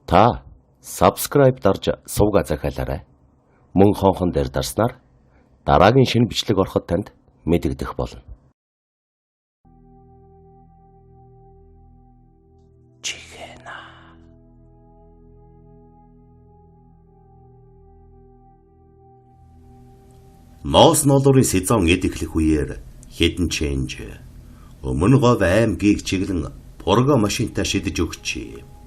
Та subscribe дарж сувга захиалаарай. Мөн хонхон дээр дарснаар дараагийн шинэ бичлэг ороход танд мэдэгдэх болно. Чихэна. Ноос ноолорын сезон эдэглэх үеэр хэдэн чэнж өмнө говь аймгийг чиглэн пурга машинтай шидэж өгчээ.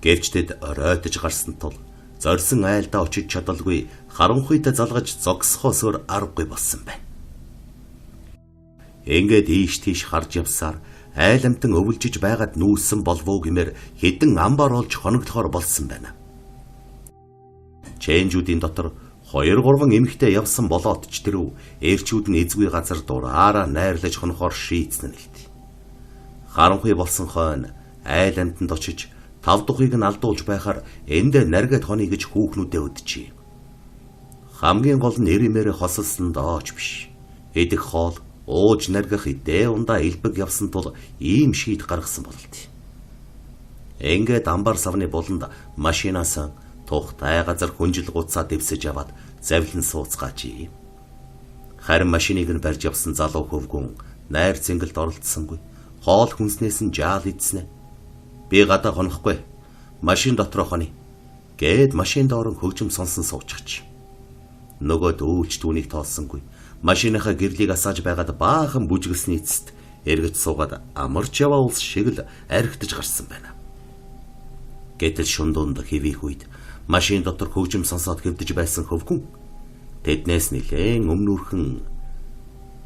Гэвч тэд оройтож гарсан тул зорьсон айлдаа очиж чадалгүй харанхуйд залгаж зогсохоосоор аргагүй болсон байна. Ингээд ийш тийш харж явсаар айламтан өвөлжиж байгаад нүүсэн болвоо гэмээр хэдэн амбар олж хоноглохоор болсон байна. Чэнжүүдийн дотор 2-3 эмэгтэй явсан болоод ч тэрв ээрчүүд нь эзгүй газар дураараа найрлаж хонохоор шийдсэн нь хэлт. Харанхуй болсон хойно айламтанд очиж 5 тухыг нь алдуулж байхаар эндэ наргад хоны гэж хүүхнүүдэд өдөжээ. Хамгийн гол нь эрэмээр хосолсон дооч биш. Эдэх хоол ууж наргах идэ ундаа илбэг явсан тул ийм шийд гаргасан бололт. Ингээд амбар савны болонд машинаас тухтай газар хүнжил гуцаа дэвсэж аваад завлан сууцгаачи. Харин машиныг нь барьж явсан залуу хөвгүн найр цэнгэлд оролцсонгүй. Хоол хүнснээс нь жаал идснэ. Би гадаа хонохгүй. Машин дотроо хоно. Гээд машин доорн хөгжим сонсон суучихч. Нөгөө дүүч түүнийг тоолсонгүй. Машиныхаа гэрлийг асааж байгаад баахан бүжгэлсний эцэст эргэж суугаад амарч яваа улс шиг л архитаж гарсан байна. Гэтэл шундуунд хэвийх үед машин дотор хөгжим сонсоод хэвдэж байсан хөвгүн тэднээс нэлээн өмнөрхөн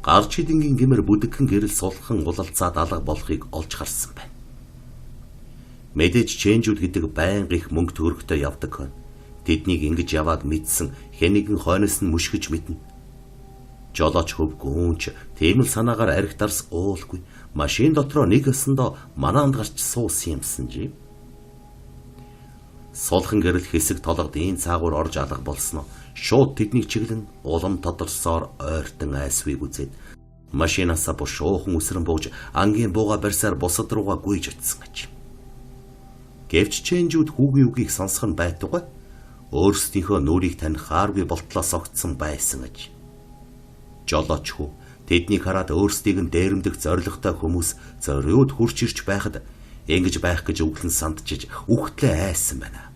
гарч хидингийн гэмээр бүдэгхэн гэрэл сулхан улалцаад алга болохыг олж харсан байна. Мэдээж чэнжүүд гэдэг байнга их мөнгө төгрөгтэй явдаг хүн. Тэднийг ингэж яваад мэдсэн хэнийгэн хойноос нь мушгиж мэднэ. Жолооч хөвгүүнч тийм л санаагаар архитарс уулгүй. Машин дотроо нэг өсөндөө манаанд гарч суусан юмсан жи. Сулхан гэрэл хэсэг толгод ийн цаагуур орж алга болсноо. Шууд тэднийг чиглэн улам тодорсоор ойртон айсвыг үзээд машинаасаа бушуухан үсрэн бууж ангийн бууга барьсаар бусад руугаа гүйж очсон гэж. Гэвч чэнжүүд хүүгийн үгийг сонсох нь байтугай өөрсдийнхөө нүрийг таних хааргүй болтлоос огтсон байсан гэж. Жолооч хүү тэднийг хараад өөрсдийг нь дээрэмдэх зоригтой хүмүүс зориуд хурч ирж байхад ингэж байх гэж өглөн сандчиж үхтлээ айсан байна.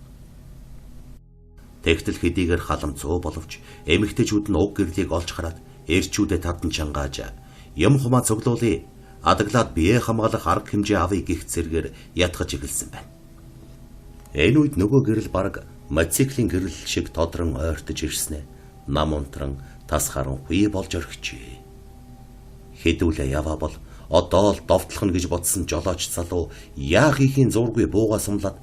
Тэгтэл хэдийгээр халамцуу боловч эмэгтэйчүүд нь уг гэрлийг олж хараад эрчүүдэд татан чангааж юм хумаа цоглуулъя адаглаад бие хамгаалах арга хэмжээ авъя гэх зэргээр ятгаж эхэлсэн байна. Энэ үед нөгөө гэрэл бараг мотоциклийн гэрэл шиг тодрон ойртож ирснэ. Нам унтран тас харанхуй болж орхижээ. Хэдүүлээ яваа бол одоо л довтлохно гэж бодсон жолооч залуу яах ихийн зургүй бууга сумлаад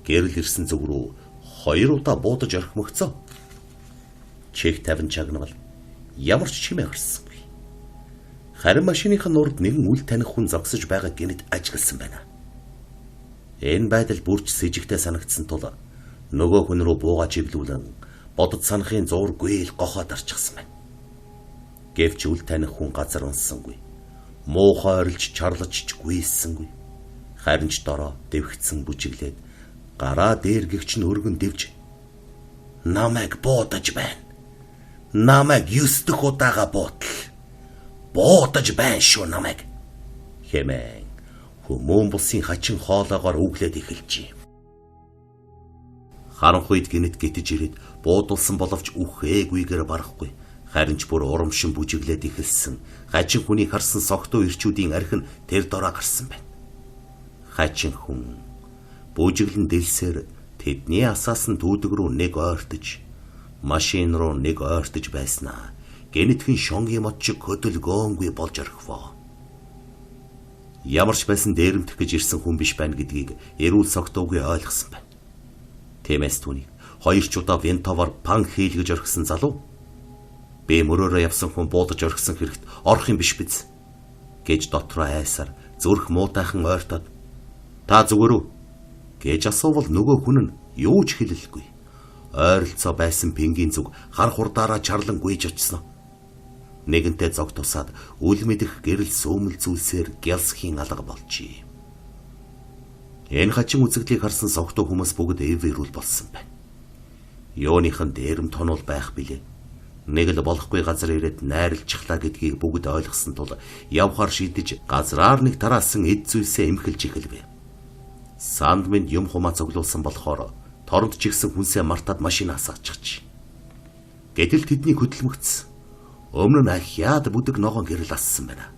гэрэл ирсэн зүг рүү 2 удаа буудаж орхимогцоо. Чих 50 чагнавал ямар ч чимээ гарсангүй. Харин машиныхаа нурд нэгэн үл таних хүн зогсож байгаа гэнэт ажигласан байна. Энэ байдал бүрч сэжигтэй санагдсан тул нөгөө хүн рүү бууга чиглүүлэн бодод санахын зургүй л гохоод арчихсан байна. Гэвч үл таних хүн газар унссангүй. Муухай орилж чарлаж ч гүйсэнгүй. Харин ч дороо дэвхцэн бүжиглээд гараа дээр гихч нь өргөн дэвж намайг буудаж байна. Намайг 9 дэх удаага буутал. Буудаж байна шүү намайг. Хэмээн хүмүүн булсын хачин хоолоогоор үглээд эхэлжээ. Харанхуйд гинэт гитэж ирээд буудулсан боловч үхээгүйгээр барахгүй. Харин ч бүр урамшин бүжиглээд эхэлсэн. Хачин хүнийг харсан согтуу ирчүүдийн архин тэр дороо гарсан байна. Хачин хүн бүжиглэн дэлсээр тэдний асаасан дүүдэг рүү нэг ойртож, машин руу нэг ойртож байснаа. Гэнэтхэн шонгийн мод шиг хөдөлгөөнгүй болж орхивоо. Ямар ч байсан дээрэмдэх гэж ирсэн хүн биш байна гэдгийг эрүүл согтуугүй ойлгосон байна. Тиймээс түүнийг 2 ч удаа винтовоор панк хийлгэж орхисон залуу. Би мөрөөрөө явсан хүн буудаж орхисон хэрэгт орох юм биш биз гэж дотроо айсаар зүрх муутайхан ойртоод та зүгээр үү гэж асуувал нөгөө хүн нь юу ч хэлэлгүй. Ойролцоо байсан пингийн зүг хар хурдаараа чарлан гүйж очсон. Нэгэнтээ зог тусаад үл мэдэх гэрэл сөөмөл зүйлсээр гялсхийн алга болжээ. Энэ хачин үзэгдлийг харсан согтуу хүмүүс бүгд эвэрүүл болсон байна. Юуныхан дээрэм тонол байх билээ. Нэг л болохгүй газар ирээд найрлчихлаа гэдгийг бүгд ойлгосон тул явхаар шийдэж газраар нэг тараасан эд зүйлсээ эмхэлж эхэлвэ. Санд минь юм хумаа цоглуулсан болохоор торонд ч ихсэн хүнсээ мартаад машинаас аачих. Гэтэл тэдний хөдөлмөгц өмнө нь ахяад бүдэг ногоон гэрэл ассан байна.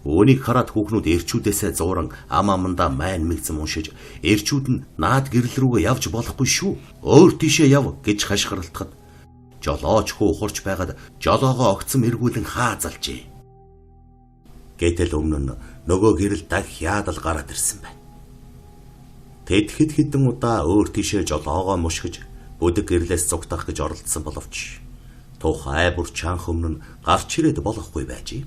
Үүнийг хараад хүүхнүүд эрчүүдээсээ зууран ам амандаа майн мэгзэм уншиж эрчүүд нь наад гэрэл рүүгээ явж болохгүй шүү. Өөр тийшээ яв гэж хашгиралтахад жолооч хүү ухарч байгаад жолоогоо огцом эргүүлэн хаазалжээ. Гэтэл өмнө нь нөгөө гэрэл дахиад л гараад ирсэн байна. Тэд хэд хэдэн удаа өөр тийшээ жолоогоо мушгиж бүдэг гэрлээс зугтах гэж оролдсон боловч тухай бүр чанх өмнө нь гарч ирээд болохгүй байжээ.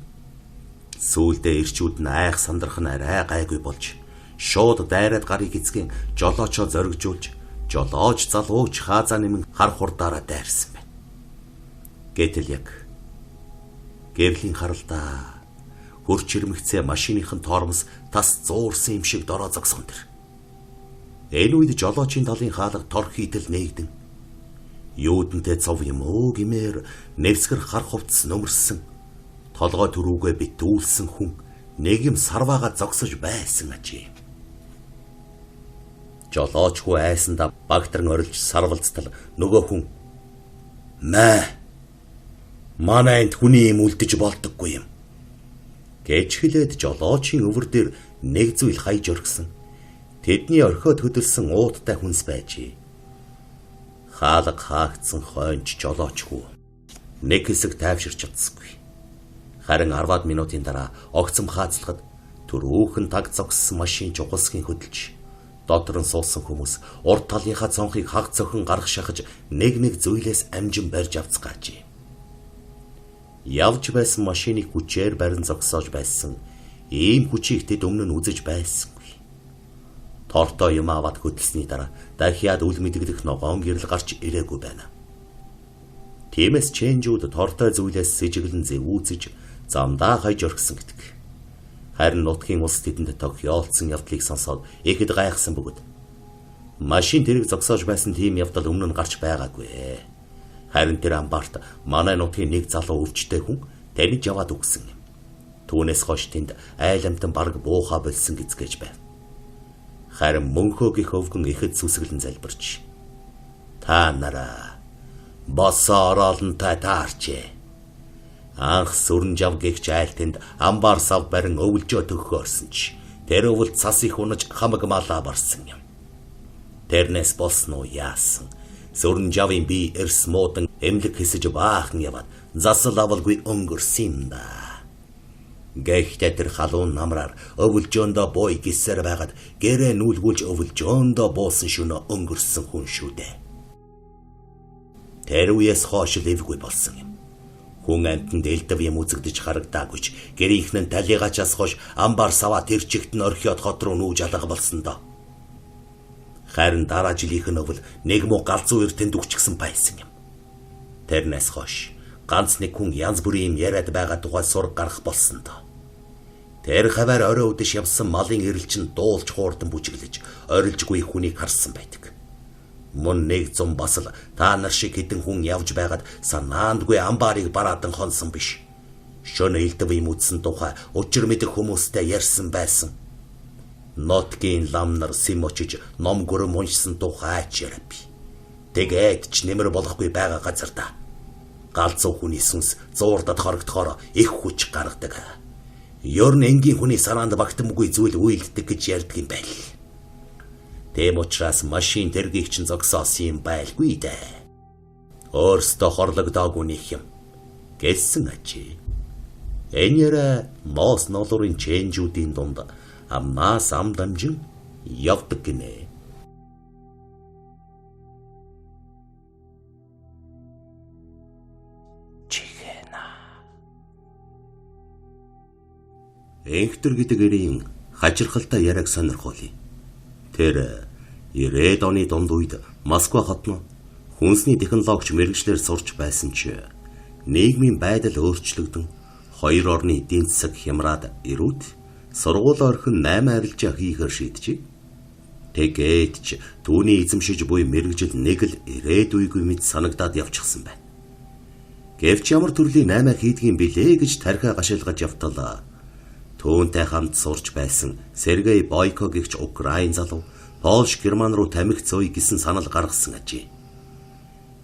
Сүүлдээ эрчүүд нь айх сандрах нь арай гайгүй болж шууд дайраад гарыг эцгэн жолоочоо зоригжуулж жолооч залууч хаазаа нэмэн хар хурдаараа дайрсан байна. Гэтэл яг гэрлийн харалдаа хурч ирмэгцээ машиныхын тоормос тас зуурсан юм шиг дороо зогсон дэр. Энэ үед жолоочийн талын хаалга тор хийтэл нээгдэн. Юудэнтэй цов юм уу гэмээр нэвсгэр хар хувцс нөмөрсөн. Толгой төрүүгээ битүүлсэн хүн нэг юм сарваага зогсож байсан ажээ. Жолооч хүү айсандаа багтран орилж сарвалцтал нөгөө хүн манайд хүний юм үлдэж болдоггүй юм гэж хэлээд жолоочийн өвөр дээр нэг зүйл хайж орхисон. Тэдний орхиод хөдөлсөн ууттай хүнс байжээ. Хаалга хаагдсан хойнч жолооч хүү нэг хэсэг тайвширч чадсгүй. Харин 10 минутын дараа огцом хаацлахад түрүүхэн таг зогссон машин чухалсхийн хөдөлж дотор нь суусан хүмүүс урд талынхаа цонхыг хаг цохин гарах шахаж нэг зүйлээс амжин барьж авцгаажээ. Явж байсан машиныг хүчээр барин зогсоож байсан ийм хүчийг тэд өмнө нь үзэж байсангүй. Тортой юм аваад хөдөлсөний дараа дахиад үл мэдэгдэх ногоон гэрэл гарч ирээгүй байна. Тиймээс чэнжүүд тортой зүйлээс сэжиглэн зэвүүцэж замдаа хайж орхисон гэдэг. Харин нутгийн улс тэдэнд тохиолдсон явдлыг сонсоод ихэд гайхсан бөгөөд машин тэрэг зогсоож байсан тийм явдал өмнө нь гарч байгаагүй. Харин тэр амбарт манай нутгийн нэг залуу өвчтэй хүн таньж яваад үгсэн юм. Түүнээс хойш тэнд айламтан бараг буухаа болсон гэцгээж байв. Харин мөнхөөгийн хөвгөн ихэд сүсгэлэн залбирч та нараа босоо ороолонтой таарчээ. Анх сүрэнжав гэгч айлтанд амбар сав барин өвлжөө төгхөөрсөн ч тэр өвөлд цас их унаж хамаг малаа барсан юм. Тэрнээс болсон уу яасан? Сүрэнжавын би эрс муудан эмлэг хэсэж баахан яваад засал авалгүй өнгөрсөн юм да. Гэхдээ тэр халуун намраар өвлжөөндөө бой гисээр байгаад гэрээ нүүлгүүлж өвлжөөндөө буусан шөнө өнгөрсөн хүн шүү дээ. Тэр үеэс хойш лэвгүй болсон юм. Хүн амтнд элдв юм үзэгдэж харагдаагүйч гэрийнхэн талигачаас хойш амбар саваа тэр чигт нь орхиод хот руу нүүж алга болсон доо. Харин дараа жилийнх нь өвл нэг муу галзуу эртэнд үгчгсэн байсан юм. Тэрнээс хойш ганц нэг хүн янз бүрийн юм яриад байгаа тухай сураг гарах болсон доо. Тэр хавар орой өдөш явсан малын эрэлчин дуулж хуурдан бүжиглэж орилжгүй хүнийг харсан байдаг. Мөн нэг зам басал та нар шиг хэдэн хүн явж байгаад санаандгүй амбарыг бараадан хонсон биш. Шөнө элдв юм үзсэн тухай учир мэдэх хүмүүстэй ярьсан байсан. Нотгийн лам нар сим очиж ном гүрэм уншсан тухай ачаарав. Тэгээд ч нэмэр болохгүй байгаа газар да. Галзуу хүний сүнс зуурдад хорогдохоор их хүч гаргадаг. Ёр нь энгийн хүний санаанд багтамгүй зүйл үйлддэг гэж ярьдаг юм байл. Тэм учраас машин тэргийгч зогсоосон юм байлгүй дээ. Өөрсдөө хорлогдоогүй нэг юм гэсэн ажээ. Энэ яриа моос ноолорын чэнжүүдийн дунд амнаас ам дамжин явдаг гинэ. Энхтэр гэдэг эрийн хачирхалтай яриаг сонирхуулъя. Тэр 90-ад оны дунд үед Москва хотно хүнсний технологич мэргэжлэр сурч байсан ч нийгмийн байдал өөрчлөгдөн хоёр орны эдийн засаг хямраад ирүүд сургууль орхин 8 арилжаа хийхээр шийджээ. Тэгээд ч түүний эзэмшиж буй мэрэгжил нэг л ирээдүйгүй мэд санагдаад явчихсан байна. Гэвч ямар төрлийн наймаа хийдгийн билээ гэж тархиа гашилгаж явтал түүнтэй хамт сурч байсан Сергей Бойко гэгч Украин залуу Польш Герман руу тамхицъя гэсэн санал гаргасан ажээ.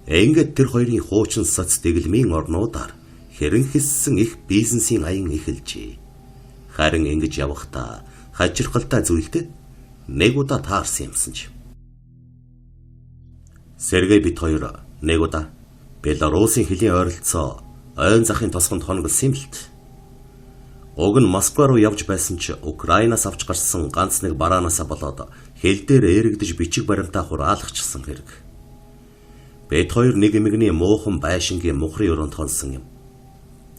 Ингээд тэр хоёрын хуучин соц дэглэмийн орнуудаар хэрэнхэлсэн их бизнесийн аян эхэлжээ. Харин ингэж явахдаа хачирхалтай зүйлд нэг удаа таарсан юмсан ч. Сергей бит хоёр нэг удаа Белорусын хөлийн ойролцоо ойн захын тосгонд хонголсон юм л т. Уг нь Москва руу явж байсан ч Украинаас авч гарсан ганц нэг бараанаасаа болоод хэл дээр эргэж бичиг баримтаа хураалгачихсан хэрэг. Бит хоёр нэг эмэгний муухан байшингийн мухрын өрөөнд хонсон юм.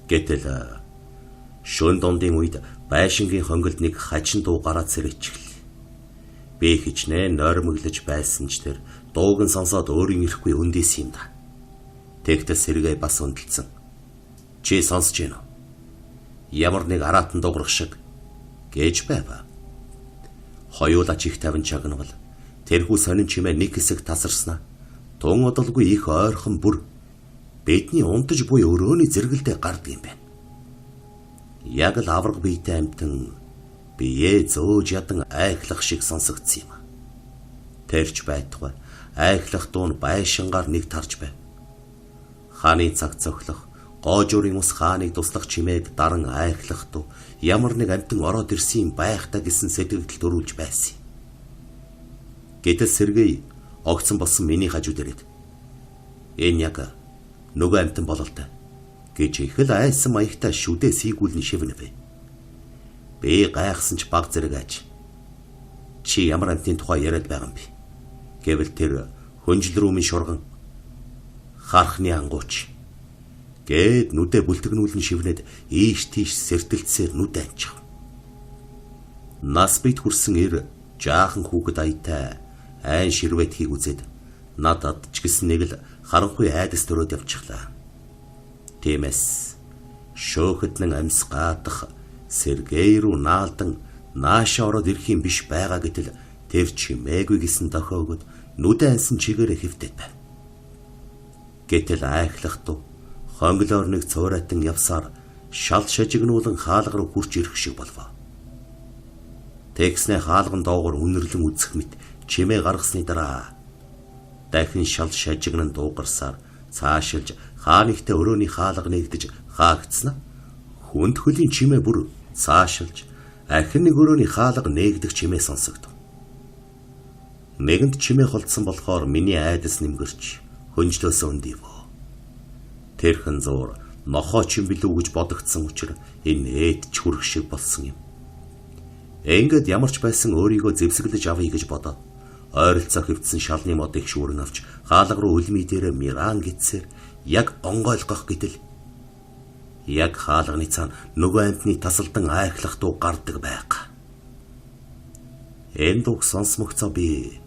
Гэтэл шөнө дундын үед байшингийн хонголд нэг хачин дуу гараад сэрээчихлээ. Би хичнээн нойрмоглож байсан ч тэр дууг нь сонсоод өөрийн ирэхгүй өндөөс юм да. Тэгтэл Сергей бас өндөлцөн. Чи сонсож байна уу? Ямар нэг аратан дуурах шиг гэж байва. Хоёулаа чих тавин чагнавал тэрхүү сонин чимээ нэг хэсэг тасарснаа тун удалгүй их ойрхон бүр бидний унтаж буй өрөөний зэрэгэлдээ гардаг юм байна. Яг л авраг биетэй амтан бие зөөж ядан айхлах шиг сонсогдсон юм. Тэрч байтугай айхлах дуун байшингаар нэг тарж байв. Хааны цаг цохлох гоожурын ус хааныг туслах чимээг даран айхлах дуу ямар нэг амтан ороод ирсэн байх та гэсэн сэтгэл төрүүлж байсан. Гэтэл Сергей огцон болсон миний хажууд ирээд энэ яг нөгөө амтан бололтой гэж их л айсан маягтай шүдээ сийгүүлэн шивнэвэ. Би гайхсан ч баг зэрэг аж. Чи ямар амтны тухай яриад байгаа юм бэ? Гэвэл тэр хөнжил рүүмийн шурган хархны ангууч гээд нүдэ бүлтгнүүлэн шивнээд ийш тийш сэртэлцээр нүд анчих. Нас бит хүрсэн ир жаахан хүүхэд аятай айн ширвэтхийг үзээд надад ч гэсэн нэг л харанхуй айдас төрөөд явчихлаа. Тиймээс шөөхөднэн амьс гаадах Сергей руу наалдан нааша ороод ирэх юм биш байгаа гэтэл тэр чимээгүй гэсэн дохиогод нүдэ ансан чигээрээ хэвтээд байна. Гэтэл айхлах дуу хонглоор нэг цуурайтан явсаар шал шажигнуулан хаалга руу хурч ирэх шиг болвоо. Тэгснэ хаалган доогоор үнэрлэн үзэх мэт чимээ гаргасны дараа дахин шал шажигнан дуугарсаар цаашилж хаанигтай өрөөний хаалга нэгдэж хаагцсан. Хүнд хөлийн чимээ бүр цаашилж ахин нэг өрөөний хаалга нээгдэх чимээ сонсогдов. Нэгэнд чимээ холдсон болохоор миний айдас нэмгэрч хөнжлөөс өндийв. Тэрхэн зуур нохоо чим билүү гэж бодогдсон учраас энэ ээдч хүрэх шиг болсон юм. Ингээд ямар ч байсан өөрийгөө зэвсэглэж авъя гэж бодоод ойролцоо хөвтсөн шалны мод их шүүрэн авч хаалга руу үлмий дээр миран гитсээр яг онгойлгох гэтэл яг хаалганы цаана нөгөө амтны тасалдан айхлах дуу гардаг байга. Энэ дууг сонсмогцоо би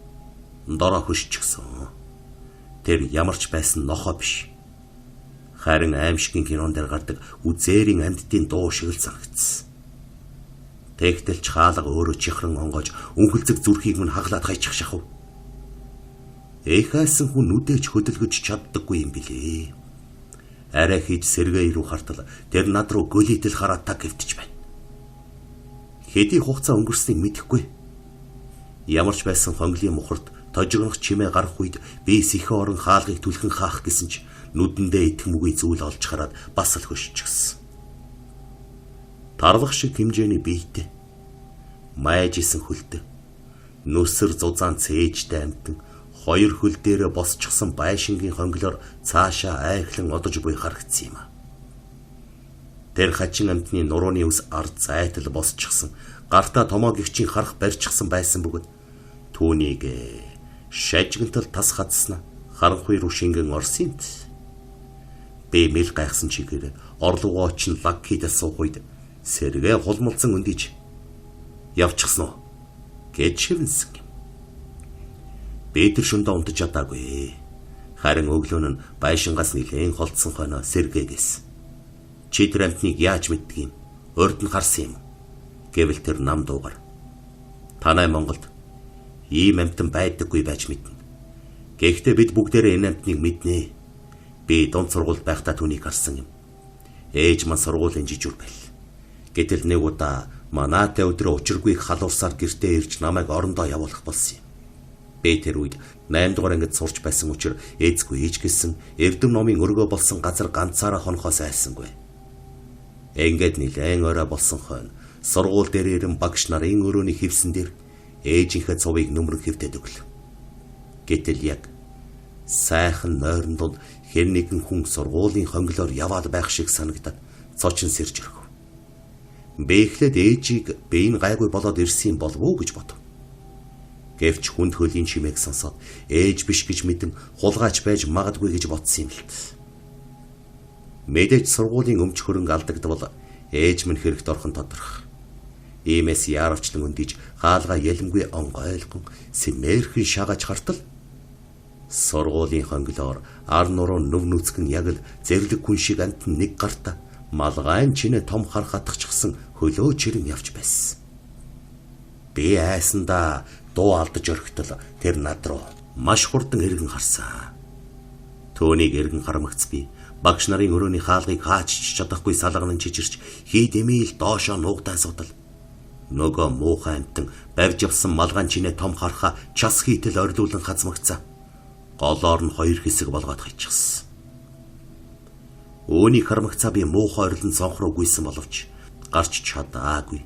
дороо хөшчихсөн. Тэр ямар ч байсан нохоо биш. Харин аимшигын кинон дээр гардаг үзээрийн амьдтын дуу шиг л санагдсан. Тэгтэлч хаалга өөрөө чихрэн онгоож үнхэлцэг зүрхийг минь хаглаад хайчих шахав. Эхайсан хүн нүдэж хөдөлгөж чаддаггүй юм билээ. Арай хийж Сергей рүү хартал тэр над руу гөлийтэл хараад та гэвтэж байна. Хэдий хугацаа өнгөрснийг мэдэхгүй. Ямар ч байсан хонглын мухарт тожигнох чимээ гарах үед би сэхэ орон хаалгыг түлхэн хаах гэсэн ч нүдэндээ итгэмгүй зүйл олж хараад бас л хөшчихсэн. Тарлах шиг хэмжээний биетэй майжсэн хөлтэй нүсэр зузаан цээжтэй амтан хоёр хөл дээрээ босчихсон байшингийн хонглоор цаашаа айхлан одож буй харагдсан юм. Тэр хачин амтны нурууны ус ард зайтал босчихсон гартаа томоо гихчийн харах барьчихсан байсан бөгөөд түүнийг шажигнтал тас хадснаа харанхуй руу шингэн орсон юм. Би мэл гайхсан чигээр орлогоо очин лаг хийдэл суух үед Сергей холмолцсон өндийж явчихсан уу гэж шивнсэн юм. Би тэр шундаа унтаж чадаагүй. Харин өглөө нь байшингаас нэлээд холдсон хойно Сергейгээс чи тэр амтныг яаж мэддэг юм? Урд нь харсан юм гэвэл тэр нам дуугар танай Монголд Ийм амьтан байдаггүй байж мэднэ. Гэхдээ бид бүгдээрээ энэ амьтныг мэднэ. Би дунд сургуульд байхдаа түүнийг харсан юм. Ээж маань сургуулийн жижүүр байл. Гэтэл нэг удаа манаатай өдрөө учиргүй халуурсаар гэртээ ирж намайг орондоо явуулах болсон юм. Би тэр үед 8 дугаар ангид сурч байсан учраас ээзгүй ээж гисэн эрдэм номын өргөө болсон газар ганцаараа хонохоос айсангүй. Ингээд нилээн орой болсон хойно сургууль дээр ирэн багш нарын өрөөний хевсэн дээр ээжийнхээ цувыг нүмрэн хэвтээд өглөө. Гэтэл яг сайхан нойрон донд хэн нэгэн хүн сургуулийн хонглоор яваад байх шиг санагдаад цочин сэрж өргөв. Би эхлээд ээжийг би энэ гайгүй болоод ирсэн болов уу гэж бодов. Гэвч хүнд хөлийн чимээг сонсоод ээж биш гэж мэдэн хулгайч байж магадгүй гэж бодсон юм л т. Мэдээж сургуулийн өмч хөрөнгө алдагдвал ээж минь хэрэгт орхон тодорхой. Иймээс яарвчлан өндиж хаалга ялэмгүй онгойлгон сэмээрхэн шагаж хартал сургуулийн хонглоор ар нуруу нүв нүцгэн яг л зэрлэг хүн шиг амтан нэг гарта малгайн чинээ том хар хатгachсан хөлөө чирэн явж байсан. Би айсандаа дуу алдаж орхитол тэр над руу маш хурдан эргэн харсан. Төөнийг эргэн харамгц би багш нарын өрөөний хаалгыг хаач чадахгүй салган чичирч хий дэмийл доошоо нуугдаа суудал. Нөгөө муухай амтан барьж явсан малгайн чинээ том харха час хийтэл орилуулан хазмагцаа. Голоор нь 2 хэсэг болгоод хайчихсан. Өөний харамгцаа би муухай орилон цонхроо гүйсэн боловч гарч чадаагүй.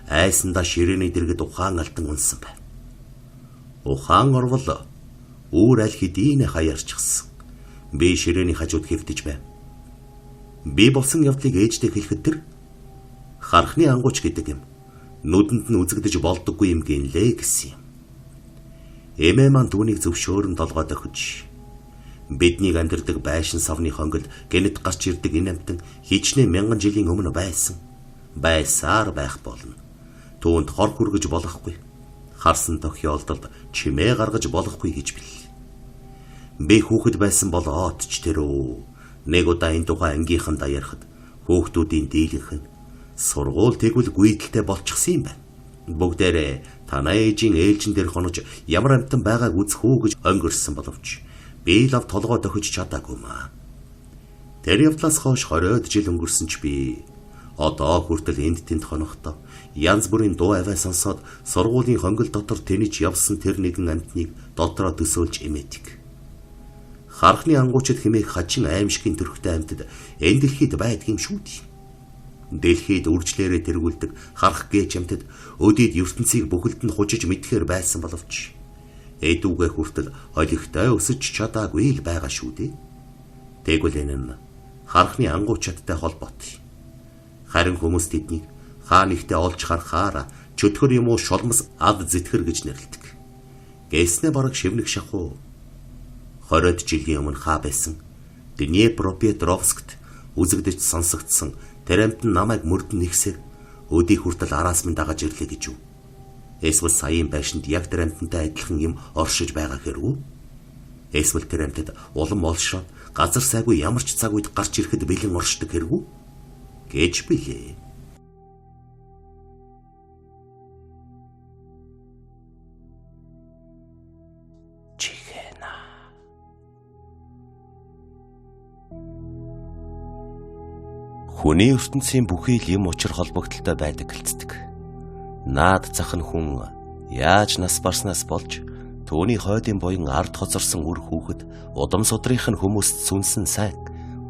Айсандаа ширээний дэргэд ухаан алтан унсан байна. Ухаан орвол үүр аль хэдийнэ хаярчихсан. Би ширээний хажууд хэвтэж байв. Би болсон явдлыг ээжтэй хэлэхэд тэр хархны ангууч гэдэг юм. Нүдэнд нь үзэгдэж болдоггүй юм гинлээ гэсэн юм. Эмээ маань түүнийг зөвшөөрөн толгойд өгч биднийг амьдардаг байшин савны хонгод гэнэт гарч ирдэг энэ амтан хичнээн 1000 жилийн өмнө байсаар байх болно. Түүнд хор хүргэж болохгүй. Харсан тохиолдолд чимээ гаргаж болохгүй гэж бил. Би хүүхэд байсан бол оотч тэрөө. Нэг удаа энэ тухай ангийнхандаа ярихад хүүхдүүдийн дийлэнх нь сургууль тэгвэл гүйдэлтэй болчихсон юм байна. Бүгдээрээ танаа ээжийн ээлжин дээр хонож ямар амтан байгааг үзэх үү гэж өнгөрсөн боловч би лав толгой дохиж чадаагүй маа. Тэр явдлаас хойш 20 жил өнгөрсөн ч би одоо хүртэл энд тэнд хонохдоо янз бүрийн дуу аваа сонсоод сургуулийн хонгол дотор тэнэж явсан тэр нэгэн амтныг дотроо төсөөлж эмээдэг. Хархны ангуучид хэмээх хачин аимшигын төрхтэй амьтад энэ дэлхийд байдгийм шүү дээ. Дэлхийд үржлээрээ тэргүүлдэг харах гээч амьтад өдийд ертөнцийг бүхэлд нь хужиж мэдхээр байсан боловч эдүүгээ хүртэл олигтой өсөж чадаагүй л байгаа шүү дээ. Тэгвэл энэ нь хархны ангуучидтай холбоотой. Харин хүмүүс тэднийг хаа нэгтээ олж харахаар чөтгөр юм уу шолмос ад зэтгэр гэж нэрлэдэг. Гэснээ бараг шивнэг шахуу 20 жилийн өмнө хаа байсан Днепропетровскт үзэгдэж сонсогдсон тэр амтан намайг мөрдөн нэгсээр өдий хүртэл араас минь дагаж ирлээ гэж юу? Эсвэл саяын байшинд яг тэр амтантай адилхан юм оршиж байгаа хэрэг үү? Эсвэл тэр амтад улам олшоо газар сайгүй ямар ч цаг үед гарч ирэхэд бэлэн оршдог хэрэг үү? Гэж билээ. Хүний ертөнцийн бүхий л юм учир холбогдолтой байдаг гэлцдэг. Наад зах нь хүн яаж нас барснаас болж түүний хойдын буян ард хоцорсон үр хүүхэд удам судрынх нь хүмүүст сүнсэн сайн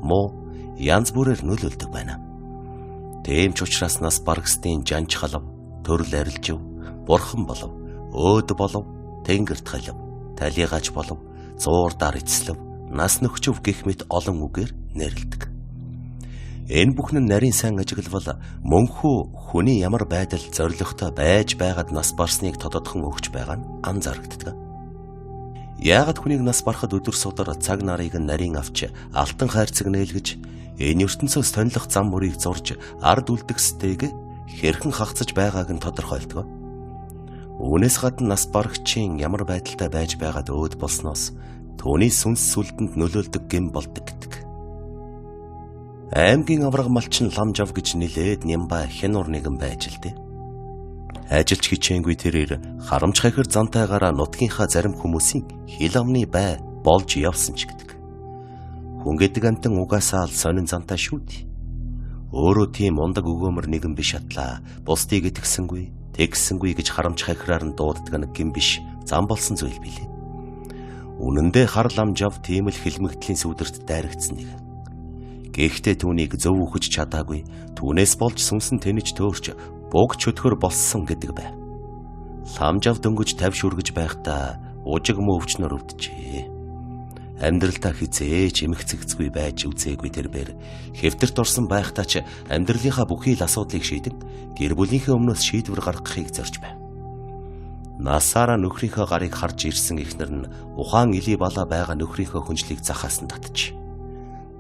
муу янз бүрээр нөлөөлдөг байна. Тийм ч учраас нас баргастын жанж халав, төрөл арилжив, бурхан болов, өөд болов, тэнгэрт халив, талигач болов, зуурдаар эцслэв, нас нөхчөв гэх мэт олон үгээр нэрлэдэг. Энэ бүхэн нь нарийн сайн ажиглавал мөнхөө хүний ямар байдал зоригтой байж байгаад нас барсныг тодотхон өгч байгаа нь анзаарэгддэг. Яагаад хүнийг нас барахад өдөр судар цаг нарыг нарийн авч алтан хайрцаг нээлгэж энэ ертөнцөөс тонилох зам мөрийг зурж ард үлдгэстэйг хэрхэн хагцаж байгааг нь тодорхойлдог. Үүнээс гадна нас барагчийн ямар байдалтай байж байгаад өөд болсноос түүний сүнс сүлдэнд нөлөөлдөг гэм болдог гэдэг. Аймгийн авраг малчин ламжав гэж нилээд Нямба хянуур нэгэн байж л дээ. Ажилч хичээнгүй тэрээр харамч хахир зантайгаараа нутгийнхаа зарим хүмүүсийн хил амны бай болж явсан ч гэдэг. Хүн гэдэг амтан угаасаа л сонин зантай шүү дээ. Өөрөө тийм ундаг өгөөмөр нэгэн биш атлаа. Бусдыг итгэсэнгүй, тэгсэнгүй гэж харамч хахираар нь дууддаг нэг гин биш зам болсон зүйл билээ. Үнэн дээр Харл Амжав тийм л хилмигтлийн сүдэрт дайрагдсан нэг. Гэхдээ түүнийг зөв өгч чадаагүй, түүнээс болж сүнсэн тэнэж төөрч буг чөтгөр болсон гэдэг бай. Ламжав дөнгөж тавь шүргэж байхдаа ужиг мөвчнөр өвдөжээ. Амьдралдаа хизээч эмгцэгцгүй байж үзээгүй тэрээр хэвтэрт орсон байхдаа ч амьдралынхаа бүхий л асуудлыг шийдэн гэр бүлийнхээ өмнөөс шийдвэр гаргахыг зорж байв. Насаараа нөхрийнхөө гарыг харж ирсэн эхнэр нь ухаан илий балаа байгаа нөхрийнхөө хүнжлийг захаасан татчих.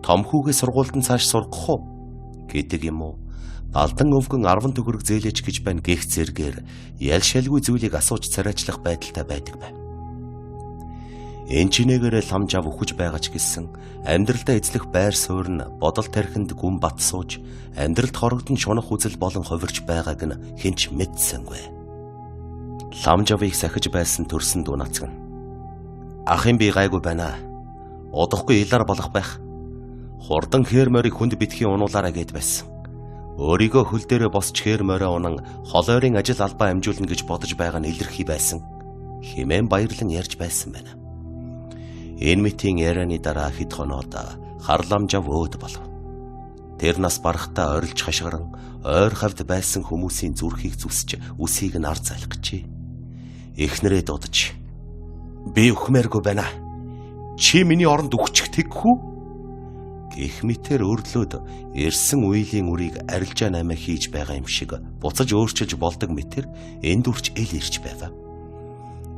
Том хүүгээ сургуульд нь цааш сургах уу гэдэг юм уу? Алдан өвгөн 10 төгрөг зээлээч гэж байна гэх зэргээр ялшалгүй зүйлийг асууж царайчлах байдалтай байдаг байв. Энчинээгээрээ Ламжав өгөж байгаа ч гэсэн амьдралдаа эзлэх байр суурь нь бодол тархинд гүн бат сууж амьдралд хорогдон шунах үзэл болон хувирч байгааг нь хинч мэдсэнгүй. Ламжавыг сахиж байсан төрсөн дүү нацган. Ахын би гайгүй байна. Удахгүй илар болох байх. Хурдан хээр морийг хүнд битгий унуулаараа гэд байсан. Өөрийгөө хөл дээрээ босч хээр морио унан холойрын ажил албаа амжуулна гэж бодож байгаа нь илэрхий байсан. Химэн баярлан ярьж байсан байна. Энэ митийн ярианы дараа хэд хоноод Харл Амжав өөд болов. Тэр нас барахтаа орилж хашгиран ойр хавьд байсан хүмүүсийн зүрхийг зүсч үсийг нь ард залах гэжээ. Эхнэрээ дуудаж би өхмээргүй байна. Чи миний оронд өгчих тэгхүү? Гэх мэтэр өрлөөд ирсэн үеийн үрийг арилжаа наймаа хийж байгаа юм шиг буцаж өөрчилж болдог мэтэр энд үрч эл ирж байв.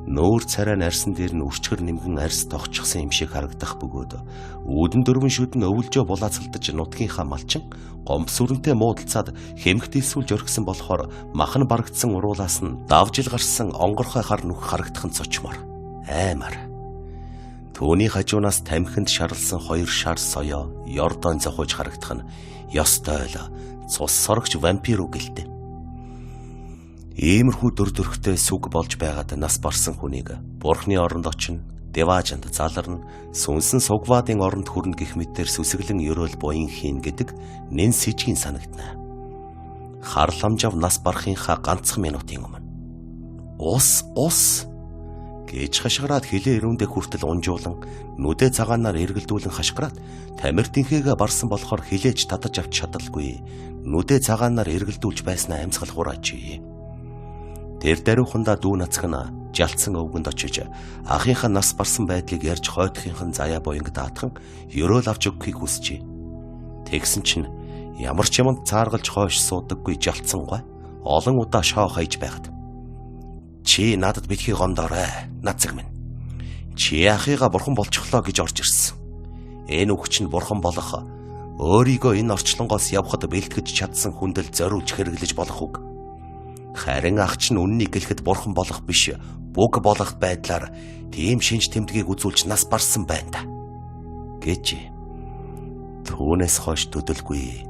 Нүүр царай нарсан дээр нь үрчгэр нимгэн арьс тогтчихсан юм шиг харагдах бөгөөд үүдэн дөрвөн шүдэн өвөлжөө булаацалтаж нутгийнхаа малчин гомб сүрэнтэй муудалцаад хэмхт исүүлж орхисон болохоор махан барагдсан уруулаас нь давжил гарсан онгорхой хар нүх харагдах нь цочмор аймар. Түүний хажуунаас тамхинд шарлсан 2 шар соёо Йордан зохиож харагдах нь ёстой л цус сорогч вампир үг гэлтэй. Иймэрхүү дүр төрхтэй сүг болж байгаад нас барсан хүнийг бурхны оронд очино, деважанд заларна, сүнсэн сугваадын оронд хүрнэ гэх мэтээр сүсэглэн ерөөл буян хийн гэдэг нэн сэжгийн санагдана. Харл Амжав нас барахынхаа ганцхан минутын өмнө ус гэж хашгираад хилээ өрөөндөө хүртэл унжуулан нүдэ цагаанаар эргэлдүүлэн хашгираад тамиртынхээгээ барсан болохоор хилээж татаж авч чадалгүй нүдэ цагаанаар эргэлдүүлж байснаа амьсгал хураачи. Тэр даруйхандаа дүү нацгана жалтсан өвгөнд очиж ахынхаа нас барсан байдлыг ярьж хойтхынхан заяа буянг даатхан ерөөл авч өгөхийг хүсчээ. Тэгсэн чинь ямар ч юмд цааргалж хойш суудаггүй жалтсан гой олон удаа шоо хайж байгаад чи надад битгий гомдоорой, нацаг минь. Чи ахыгаа бурхан болчихлоо гэж орж ирсэн. Энэ үгч нь бурхан болох өөрийгөө энэ орчлонгоос явхад бэлтгэж чадсан хүндэл зориулж хэрэглэж болох үг. Харин ах чинь үннийг гэлэхэд бурхан болох биш, бүг болох байдлаар тийм шинж тэмдгийг үзүүлж нас барсан байна да. Гэж. Түүнээс хойш төдөлгүй.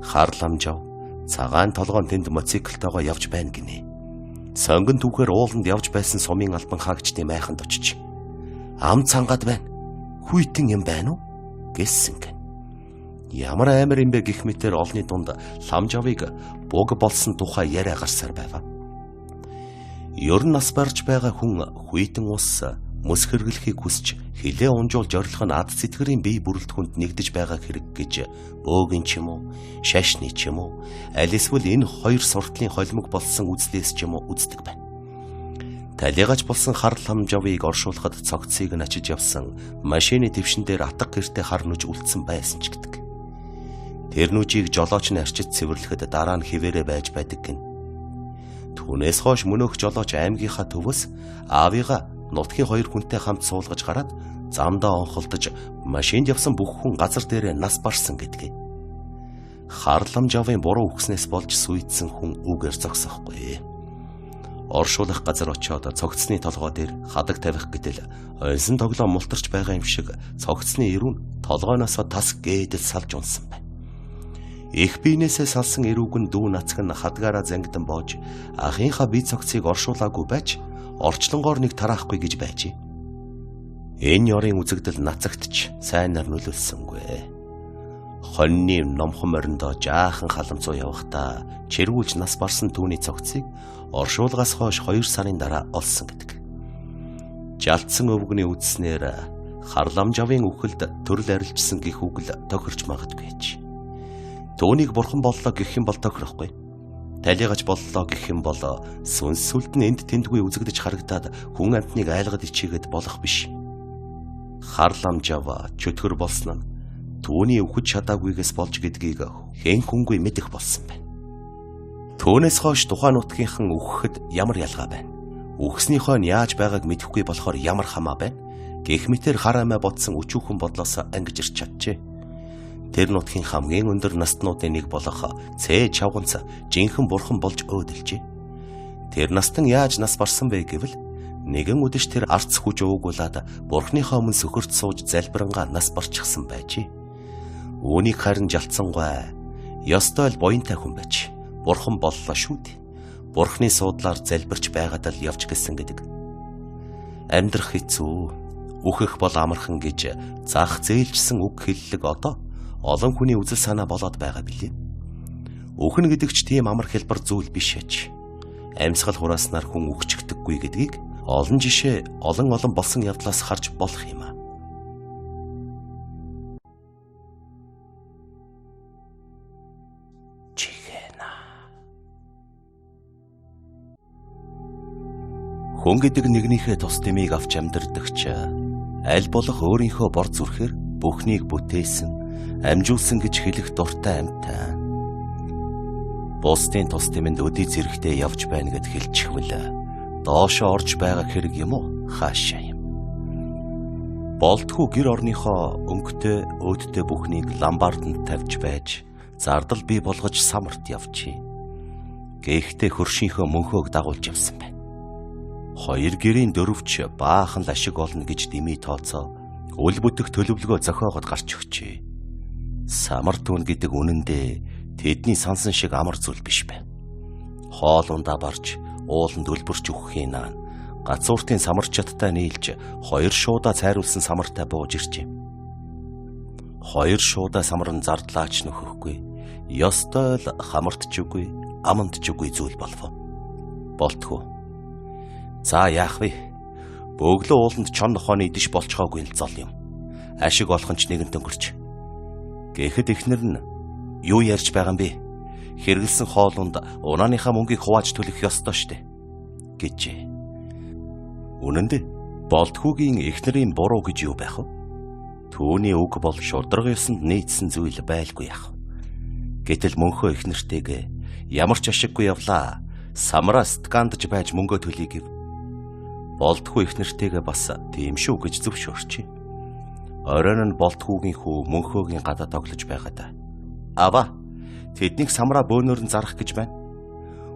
Харл Амжав цагаан толгоон тэнд мотоциклтойгоо явж байна гинэ. Сонгон түүхээр ууланд явж байсан сумын албан хаагчдын майханд очиж ам цангад байна. Хүйтэн юм байна уу гэсэн гэн. Ямар амар юм бэ гэх мэтэр олны дунд Ламжавыг буг болсон тухай яриа гарсаар байв. Ер нь нас барж байгаа хүн хүйтэн ус мөс хэрглэхийг хүсч хилээ унжуулж орилох нь ад сэтгэрийн бие бүрэлдэхүүнд нэгдэж байгаа хэрэг гэж бөөгийн ч юм уу, шашны ч юм уу, аль эсвэл энэ хоёр суртлын холимог болсон үзлээс ч юм уу үздэг байна. Талигач болсон Харл Амжавыг оршуулахад цогцыг нь ачиж явсан машины твшин дээр атга гэртээ хар нүж үлдсэн байсан ч гэдэг. Тэр нүжийг жолооч нь арчиж цэвэрлэхэд дараа нь хിവэрэ байж байдаг гин. Түүнээс хойш мөнөөх жолооч аймгийнхаа төвөөс аавыгаа нутгийн 2 хүнтэй хамт суулгаж гараад замдаа онхолдож машинд явсан бүх хүн газар дээр нас барсан гэдгийг. Харл Амжавын буруу үгснээс болж сүйдсэн хүн үгээр зогсохгүй. Оршуулах газар очиод цогцсны толгой дээр хадаг тавих гэтэл ойсон тоглоом мултарч байгаа юм шиг цогцсны ирүүн толгойноос тас гээдэл салж унсан байна. Их биенээсээ салсан эрүүгэн дүү нацаг нь хадгаараа зангидан боож ахынхаа бие цогцыг оршуулаагүй байж орчлонгоор нэг тараахгүй гэж байжээ. Энэ ёрын үзэгдэл нацагтч сайнаар нөлөөлсөнгүй. Хоньны номхон мориндоо жаахан халамцуу явахдаа чиргүүлж нас барсан түүний цогцыг оршуулгаас хойш 2 сарын дараа олсон гэдэг. Жалтсан өвгөний үдснээр харламжавын үхэлд төрөл арилжсан гих үгэл тохирч магадгүй гэж. Түүнийг бурхан боллоо гэх юм бол тохирохгүй. Талигаж боллоо гэх юм бол сүнс сүлд нь энд тэндгүй үзэгдэж харагдаад хүн амтныг айлгад ичээгээд болох биш. Харламжава чөтгөр болсон нь түүний өвхөж чадаагүйгээс болж гэдгийг хэн хүнгүй мэдэх болсон байна. Түүнээс хойш тухайн нутгийнхан үхэхэд ямар ялгаа байна? Үхснийхөө нь яаж байгааг мэдэхгүй болохоор ямар хамаа байна? Гэх мэтэр хар амиа бодсон өчүүхэн бодлоос ангиж ирч чаджээ. Тэр нутгийн хамгийн өндөр настнуудын нэг болох Цээ Чавганц жинхэнэ бурхан болж өөдөлжээ. Тэр настан яаж нас барсан бэ гэвэл нэгэн өдөж тэр арц хүж уугуулад бурхныхоо өмнө сөхөрт сууж залбирангаа нас барчихсан байжээ. Үүнийг харин жалтсангүй ёстой л буянтай хүн байж бурхан боллоо шүү дээ. Бурхны суудлаар залбирч байгаад л явж гэлсэн гэдэг. Амьдрах хэцүү, үхэх бол амархан гэж зах зээлжсэн үг хэллэг одоо олон хүний үзэл санаа болоод байгаа билээ. Үхэн гэдэг ч тийм амар хэлбэр зүйл биш аж. Амьсгал хурааснаар хүн үхчихдэггүй гэдгийг олон жишээ олон болсон явдлаас харж болох юм а. Хүн гэдэг нэгнийхээ тус тэмийг авч амьдрдагч аль болох өөрийнхөө бор зүрхээр бүхнийг бүтээсэн, амжуулсан гэж хэлэх дуртай амьтаа. Бусдын тус тэмэнд өдий зэрэгтэй явж байна гэд хэлчихвэл доошо орж байгаа хэрэг юм уу? Хаашаа юм. Болтгүй гэр орныхоо өнгөтэй өөдтэй бүхнийг ламбарданд тавьж байж зардал бий болгож самарт явжээ. Гэхдээ хөршийнхөө мөнхөөг дагуулж явсан байна. 2 гэрийн дөрвч баахан л ашиг олно гэж дэмий тооцоо үл бүтэх төлөвлөгөө зохиогод гарч өгчээ. Самар түн гэдэг үнэндээ тэдний сансан шиг амар зүйл биш бай. Хоол ундаа барж ууланд өлбөрч өгөхийн наан гацууртын самарчаттай нийлж 2 шуудаа цайруулсан самартай бууж ирчээ. 2 шуудаа самар нь зардлаач нөхөхгүй. Ёстой л хамартч үгүй, амандч үгүй зүйл болов. Болтгүй. За яах вэ? Бөглөө ууланд чон нохооны идэж болцохоогүй л зол юм. Ашиг олох нь ч нэгэн төнгөрч. Гэхэд эхнэр нь юу ярьж байгаа юм бэ? Хэрэгэлсэн хоолунд унааныхаа мөнгийг хувааж төлөх ёстой штэ гэжээ. Үнэн дээ. Болтхүүгийн эхнэрийн буруу гэж юу байх вэ? Түүний үг бол шударга ёсонд нийцсэн зүйл байлгүй яах. Гэтэл мөнхөө эхнэртэйгээ ямар ч ашиггүй явлаа. Самраас ткандж байж мөнгө төлье гэв. Болтхүү эхнэртэйгээ бас тийм шүү гэж зөвшөөрчээ. Оройн нь болтхүүгийн хүү мөнхөөгийн гадаа тоглож байгаад аваа тэднийг самраа бөөнөр нь зарах гэж байна.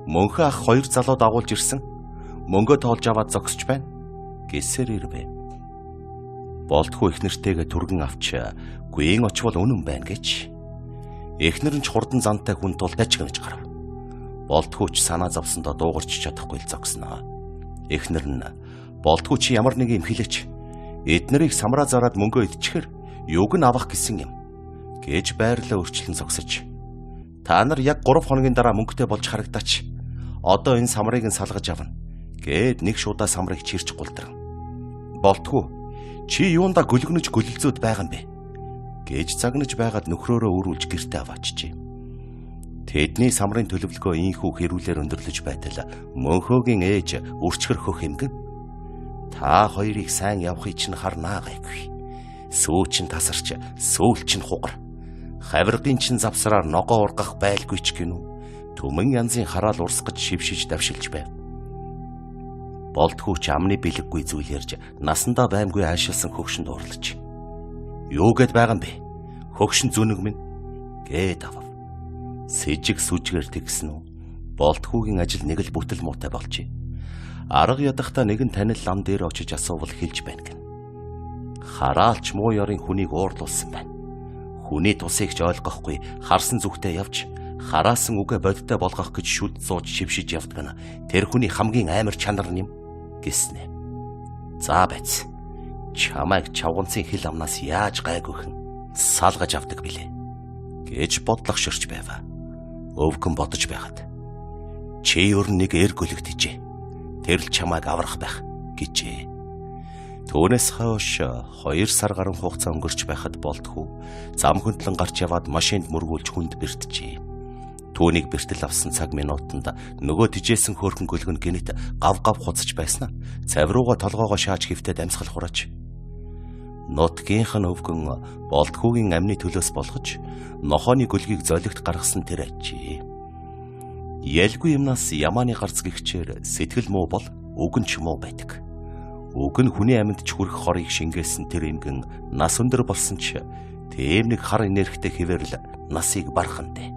Мөнхөө ах 2 залуу дагуулж ирсэн. Мөнгө тоолж аваад зогсож байна. Гэсээр ирвэ. Болтхүү эхнэртэйгээ түргэн авч гүйн очвол үнэн байна гэж. Эхнэр нь ч хурдан зантай хүн тул дажгнаж гарав. Болтхүүч санаа зовсондоо дуугарч чадахгүй л зогсноо. Эхнэр нь болтхүү чи ямар нэг юм хэлээч. Эднэрийг самраа зараад мөнгөө идчихэр юуг нь авах гэсэн юм гэж байрлаа өрчлөн зогсож. Та нар яг 3 хоногийн дараа мөнгөтэй болж харагдаач. Одоо энэ самрыг нь салгаж авна гэд нэг шуудаа самрыг чирч гулдран. Болтхүү чи юундаа гөлгөнөж гөлөлзөөд байгаа юм бэ гэж загнаж байгаад нөхрөөрөө өрүүлж гэртээ аваачжээ. Тэдний самрын төлөвлөгөө ийхүү хэрүүлээр өндөрлөж байтал мөнхөөгийн ээж үрчгэр хөх хэмгэн та хоёрыг сайн явахыг чинь харнаа гайгүй. Сүү чин тасарч, сүүл чин хугар. Хавиргын чин завсраар ногоо ургах байлгүй ч гинүү. Түмэн янзын хараал урсгаж шившиж давшилж байв. Болтхүүч амны бэлэггүй зүйл ярьж насандаа баймгүй аашилсан хөгшөнд уурлаж. Юу гэд байгаа юм бэ? Хөгшин зүнэг минь гээд авав. Сэжиг сүжгээр тэгсэн үү? Болтхүүгийн ажил нэг л бүтэл муутай болжээ. Арга ядахта нэгэн танил лам дээр очиж асуувал хэлж байна гэн. Хараалч муу ёрын хүнийг уурлуулсан байна. Хүний тусыг ч ойлгохгүй харсан зүгтээ явж хараасан үгээ бодтой болгох гэж шүд зууж шившиж явдаг нь тэр хүний хамгийн амар чанар юм гэснэ. За байц. Чамайг чавганцын хил амнаас яаж гайгүйхэн салгаж авдаг билээ гэж бодлогоширч байв. Өвгөн бодож байхад чи өөр нэг эр гөлөгдөжээ. Тэр л чамайг аврах байх гэжээ. Түүнээс хойш 2 сар гаруй хугацаа өнгөрч байхад болтгүй зам хөндлөн гарч яваад машинд мөргүүлж хүнд бэртжээ. Түүнийг бэртэл авсан цаг минутанд нөгөө тижээсэн хөөрхөн гөлгөн гинэт гав хуцаж байснаа цаврууга толгоогоо шааж хөвтөд амьсгал хурааж. Нутгийнх нь өвгөн болтгүйгийн амны төлөөс болгож нохооны гөлгийг золигт гаргасан тэр ажээ. Ялгүй юмнаас ямааны гарц гихчээр сэтгэл муу бол үгэн ч муу байдаг. Үг нь хүний амьд ч хүрэх хорыг шингээсэн тэр эмгэн нас өндөр болсон ч тэм нэг хар энергитэй хэвээрл насыг бархандэ.